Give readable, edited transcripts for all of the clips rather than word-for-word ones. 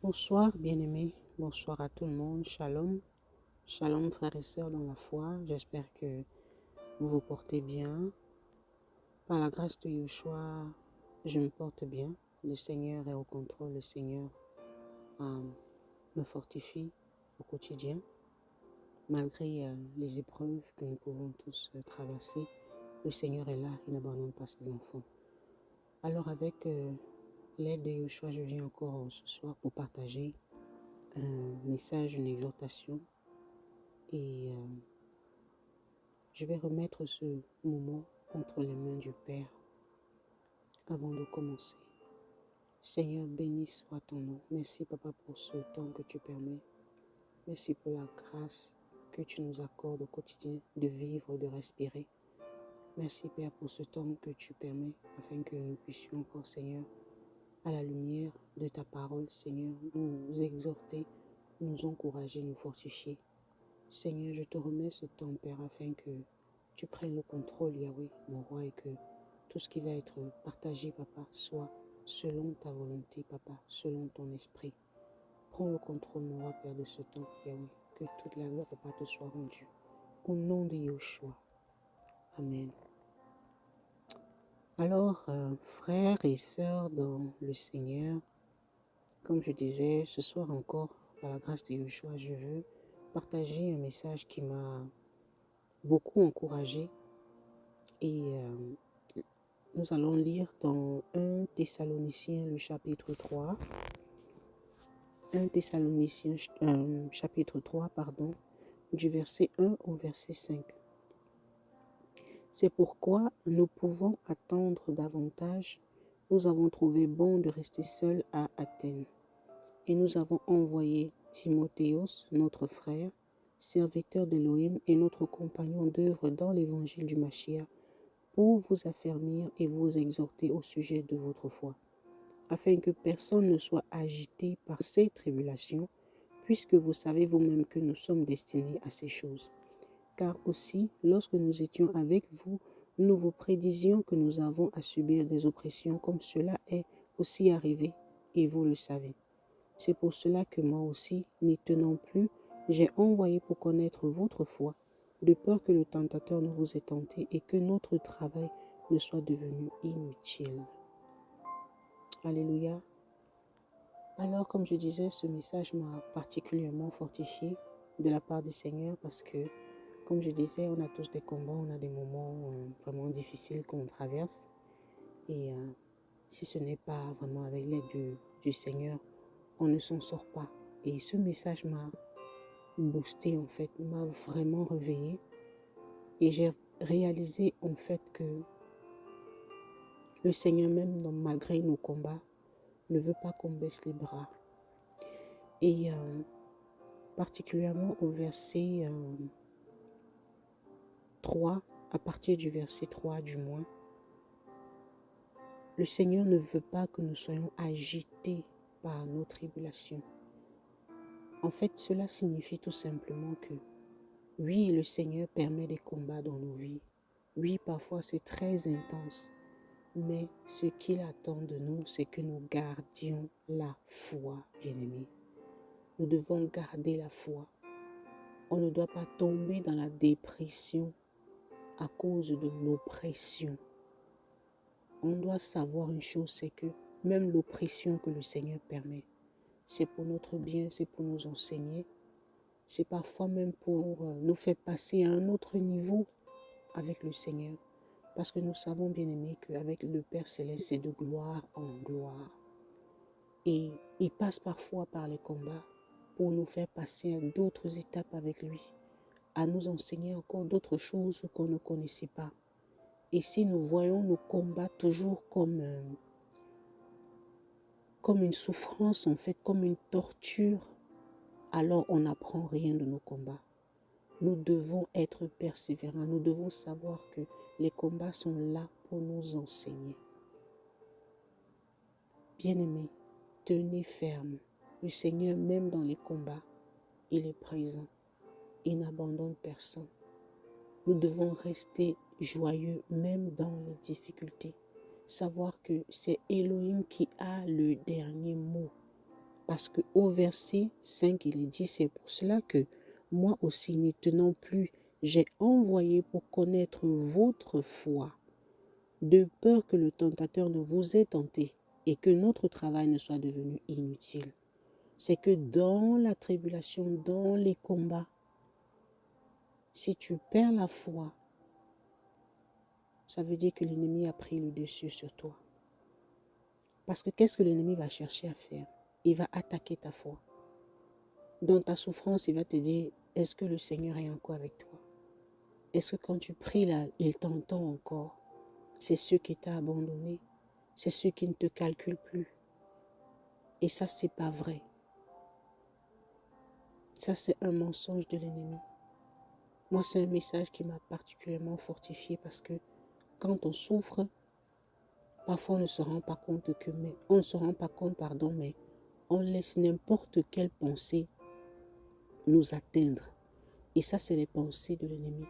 Bonsoir bien-aimés, bonsoir à tout le monde, shalom, shalom frères et sœurs dans la foi, j'espère que vous vous portez bien. Par la grâce de Yeshua, je me porte bien, le Seigneur est au contrôle, le Seigneur me fortifie au quotidien, malgré les épreuves que nous pouvons tous traverser, le Seigneur est là, il n'abandonne pas ses enfants. Alors avec l'aide de Yeshua, je viens encore ce soir pour partager un message, une exhortation. Et je vais remettre ce moment entre les mains du Père avant de commencer. Seigneur, béni soit ton nom. Merci, Papa, pour ce temps que tu permets. Merci pour la grâce que tu nous accordes au quotidien de vivre, de respirer. Merci, Père, pour ce temps que tu permets afin que nous puissions encore, Seigneur, à la lumière de ta parole, Seigneur, nous exhorter, nous encourager, nous fortifier. Seigneur, je te remets ce temps, Père, afin que tu prennes le contrôle, Yahweh, mon roi, et que tout ce qui va être partagé, Papa, soit selon ta volonté, Papa, selon ton esprit. Prends le contrôle, mon roi, Père, de ce temps, Yahweh, que toute la gloire, Papa, te soit rendue. Au nom de Yeshua. Amen. Alors, frères et sœurs dans le Seigneur, comme je disais, ce soir encore, par la grâce de Yeshua, je veux partager un message qui m'a beaucoup encouragé. Et nous allons lire dans 1 Thessaloniciens, le chapitre 3. 1 Thessaloniciens, chapitre 3, du verset 1 au verset 5. C'est pourquoi nous pouvons attendre davantage. Nous avons trouvé bon de rester seuls à Athènes. Et nous avons envoyé Timothéos, notre frère, serviteur d'Élohim et notre compagnon d'œuvre dans l'évangile du Mashiach, pour vous affermir et vous exhorter au sujet de votre foi, afin que personne ne soit agité par ces tribulations, puisque vous savez vous-même que nous sommes destinés à ces choses. Car aussi, lorsque nous étions avec vous, nous vous prédisions que nous avons à subir des oppressions comme cela est aussi arrivé, et vous le savez. C'est pour cela que moi aussi, n'y tenant plus, j'ai envoyé pour connaître votre foi, de peur que le tentateur ne vous ait tenté et que notre travail ne soit devenu inutile. Alléluia. Alors, comme je disais, ce message m'a particulièrement fortifié de la part du Seigneur parce que, comme je disais, on a tous des combats, on a des moments vraiment difficiles qu'on traverse. Et si ce n'est pas vraiment avec l'aide du Seigneur, on ne s'en sort pas. Et ce message m'a boosté, en fait, m'a vraiment réveillé. Et j'ai réalisé, en fait, que le Seigneur, même malgré nos combats, ne veut pas qu'on baisse les bras. Et particulièrement au verset 3, à partir du verset 3 du moins, le Seigneur ne veut pas que nous soyons agités par nos tribulations. En fait, cela signifie tout simplement que oui, le Seigneur permet des combats dans nos vies. Oui, parfois c'est très intense. Mais ce qu'il attend de nous, c'est que nous gardions la foi, bien-aimés. Nous devons garder la foi. On ne doit pas tomber dans la dépression à cause de l'oppression. On doit savoir une chose, c'est que même l'oppression que le Seigneur permet, c'est pour notre bien, c'est pour nous enseigner. C'est parfois même pour nous faire passer à un autre niveau avec le Seigneur. Parce que nous savons, bien-aimés, qu'avec le Père Céleste, c'est de gloire en gloire. Et il passe parfois par les combats pour nous faire passer à d'autres étapes avec lui, à nous enseigner encore d'autres choses qu'on ne connaissait pas. Et si nous voyons nos combats toujours comme une souffrance, en fait, comme une torture, alors on n'apprend rien de nos combats. Nous devons être persévérants, nous devons savoir que les combats sont là pour nous enseigner. Bien-aimés, tenez ferme. Le Seigneur, même dans les combats, il est présent. Il n'abandonne personne. Nous devons rester joyeux même dans les difficultés. Savoir que c'est Elohim qui a le dernier mot. Parce qu'au verset 5, il est dit, c'est pour cela que moi aussi, n'y tenant plus, j'ai envoyé pour connaître votre foi, de peur que le tentateur ne vous ait tenté et que notre travail ne soit devenu inutile. C'est que dans la tribulation, dans les combats, si tu perds la foi, ça veut dire que l'ennemi a pris le dessus sur toi. Parce que qu'est-ce que l'ennemi va chercher à faire? Il va attaquer ta foi. Dans ta souffrance, il va te dire, est-ce que le Seigneur est encore avec toi? Est-ce que quand tu pries là, il t'entend encore? C'est ceux qui t'ont abandonné. C'est ceux qui ne te calculent plus. Et ça, c'est pas vrai. Ça, c'est un mensonge de l'ennemi. Moi, c'est un message qui m'a particulièrement fortifié parce que quand on souffre, parfois on ne se rend pas compte mais on laisse n'importe quelle pensée nous atteindre. Et ça, c'est les pensées de l'ennemi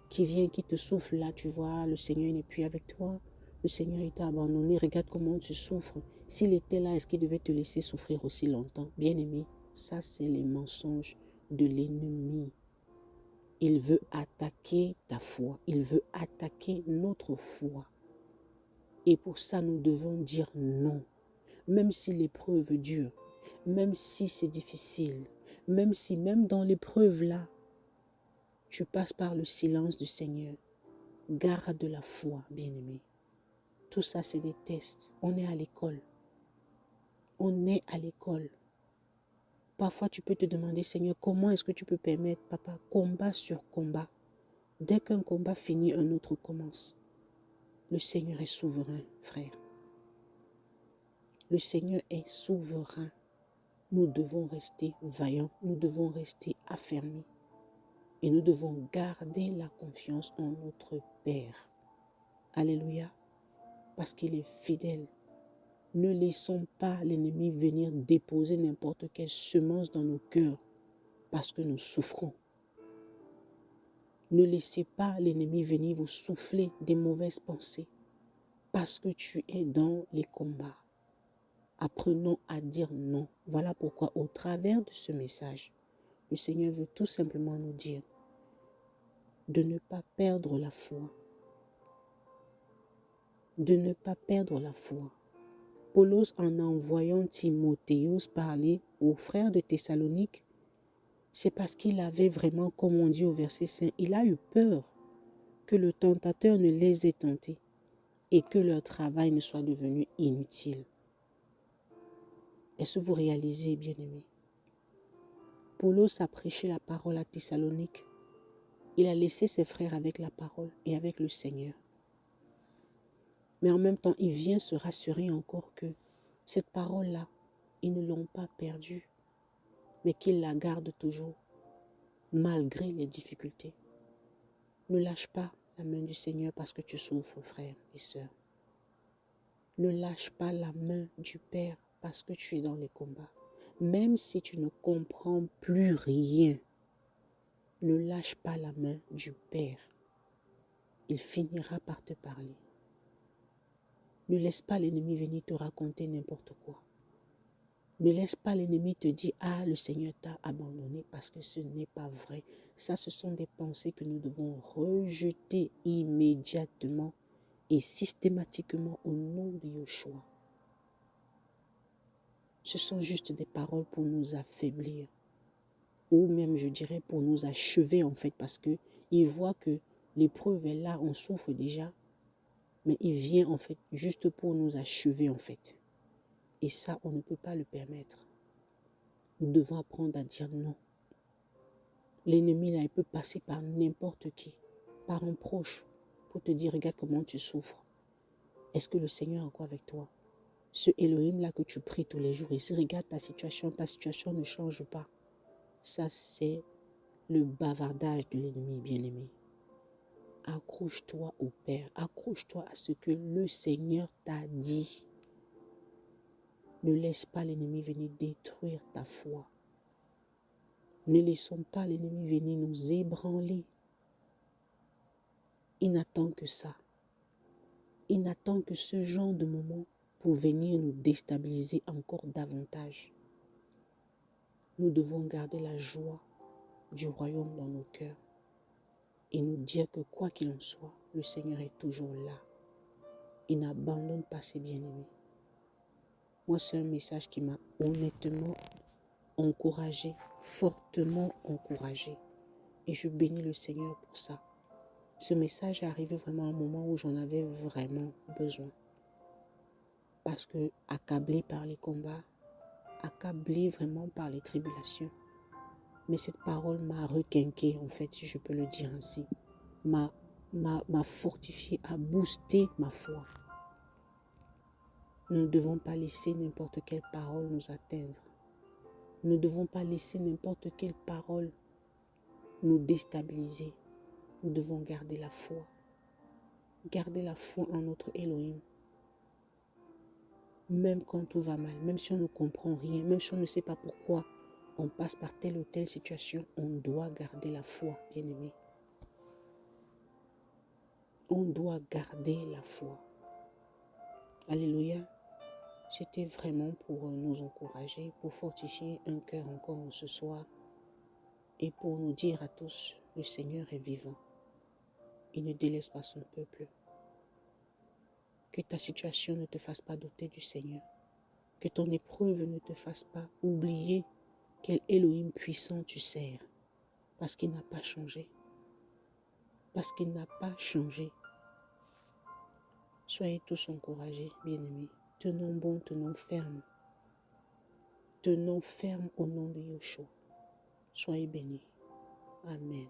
qui vient, qui te souffle là, tu vois, le Seigneur n'est plus avec toi, le Seigneur il t'a abandonné, regarde comment tu souffres. S'il était là, est-ce qu'il devait te laisser souffrir aussi longtemps? Bien-aimé, ça c'est les mensonges de l'ennemi. Il veut attaquer ta foi, il veut attaquer notre foi. Et pour ça, nous devons dire non. Même si l'épreuve dure, même si c'est difficile, même dans l'épreuve là, tu passes par le silence du Seigneur. Garde la foi, bien-aimé. Tout ça, c'est des tests. On est à l'école. On est à l'école. Parfois, tu peux te demander, Seigneur, comment est-ce que tu peux permettre, papa, combat sur combat. Dès qu'un combat finit, un autre commence. Le Seigneur est souverain, frère. Le Seigneur est souverain. Nous devons rester vaillants. Nous devons rester affermis. Et nous devons garder la confiance en notre Père. Alléluia. Parce qu'il est fidèle. Ne laissons pas l'ennemi venir déposer n'importe quelle semence dans nos cœurs parce que nous souffrons. Ne laissez pas l'ennemi venir vous souffler des mauvaises pensées parce que tu es dans les combats. Apprenons à dire non. Voilà pourquoi au travers de ce message, le Seigneur veut tout simplement nous dire de ne pas perdre la foi. De ne pas perdre la foi. Paulos, en envoyant Timotheus parler aux frères de Thessalonique, c'est parce qu'il avait vraiment, comme on dit au verset 5, il a eu peur que le tentateur ne les ait tentés et que leur travail ne soit devenu inutile. Est-ce que vous réalisez, bien-aimés? Paulos a prêché la parole à Thessalonique. Il a laissé ses frères avec la parole et avec le Seigneur. Mais en même temps, il vient se rassurer encore que cette parole-là, ils ne l'ont pas perdue, mais qu'ils la gardent toujours, malgré les difficultés. Ne lâche pas la main du Seigneur parce que tu souffres, frère et sœur. Ne lâche pas la main du Père parce que tu es dans les combats. Même si tu ne comprends plus rien, ne lâche pas la main du Père. Il finira par te parler. Ne laisse pas l'ennemi venir te raconter n'importe quoi. Ne laisse pas l'ennemi te dire « Ah, le Seigneur t'a abandonné » parce que ce n'est pas vrai. Ça, ce sont des pensées que nous devons rejeter immédiatement et systématiquement au nom de Yeshua. Ce sont juste des paroles pour nous affaiblir. Ou même, je dirais, pour nous achever en fait. Parce qu'il voit que l'épreuve est là, on souffre déjà. Mais il vient en fait juste pour nous achever en fait. Et ça, on ne peut pas le permettre. Nous devons apprendre à dire non. L'ennemi là, il peut passer par n'importe qui. Par un proche. Pour te dire, regarde comment tu souffres. Est-ce que le Seigneur est encore avec toi? Ce Elohim là que tu pries tous les jours. Ici, regarde ta situation ne change pas. Ça, c'est le bavardage de l'ennemi, bien-aimé. Accroche-toi au Père. Accroche-toi à ce que le Seigneur t'a dit. Ne laisse pas l'ennemi venir détruire ta foi. Ne laissons pas l'ennemi venir nous ébranler. Il n'attend que ça. Il n'attend que ce genre de moment pour venir nous déstabiliser encore davantage. Nous devons garder la joie du royaume dans nos cœurs et nous dire que quoi qu'il en soit, le Seigneur est toujours là. Il n'abandonne pas ses bien-aimés. Moi, c'est un message qui m'a honnêtement encouragé, fortement encouragé. Et je bénis le Seigneur pour ça. Ce message est arrivé vraiment à un moment où j'en avais vraiment besoin. Parce que accablé par les combats, accablé vraiment par les tribulations. Mais cette parole m'a requinqué, en fait, si je peux le dire ainsi. M'a fortifié, a boosté ma foi. Nous ne devons pas laisser n'importe quelle parole nous atteindre. Nous ne devons pas laisser n'importe quelle parole nous déstabiliser. Nous devons garder la foi. Garder la foi en notre Elohim. Même quand tout va mal, même si on ne comprend rien, même si on ne sait pas pourquoi on passe par telle ou telle situation, on doit garder la foi, bien-aimé. On doit garder la foi. Alléluia. C'était vraiment pour nous encourager, pour fortifier un cœur encore ce soir et pour nous dire à tous, le Seigneur est vivant. Il ne délaisse pas son peuple. Que ta situation ne te fasse pas douter du Seigneur. Que ton épreuve ne te fasse pas oublier quel Elohim puissant tu sers. Parce qu'il n'a pas changé. Parce qu'il n'a pas changé. Soyez tous encouragés, bien-aimés. Tenons bon, tenons ferme. Tenons ferme au nom de Yeshua. Soyez bénis. Amen.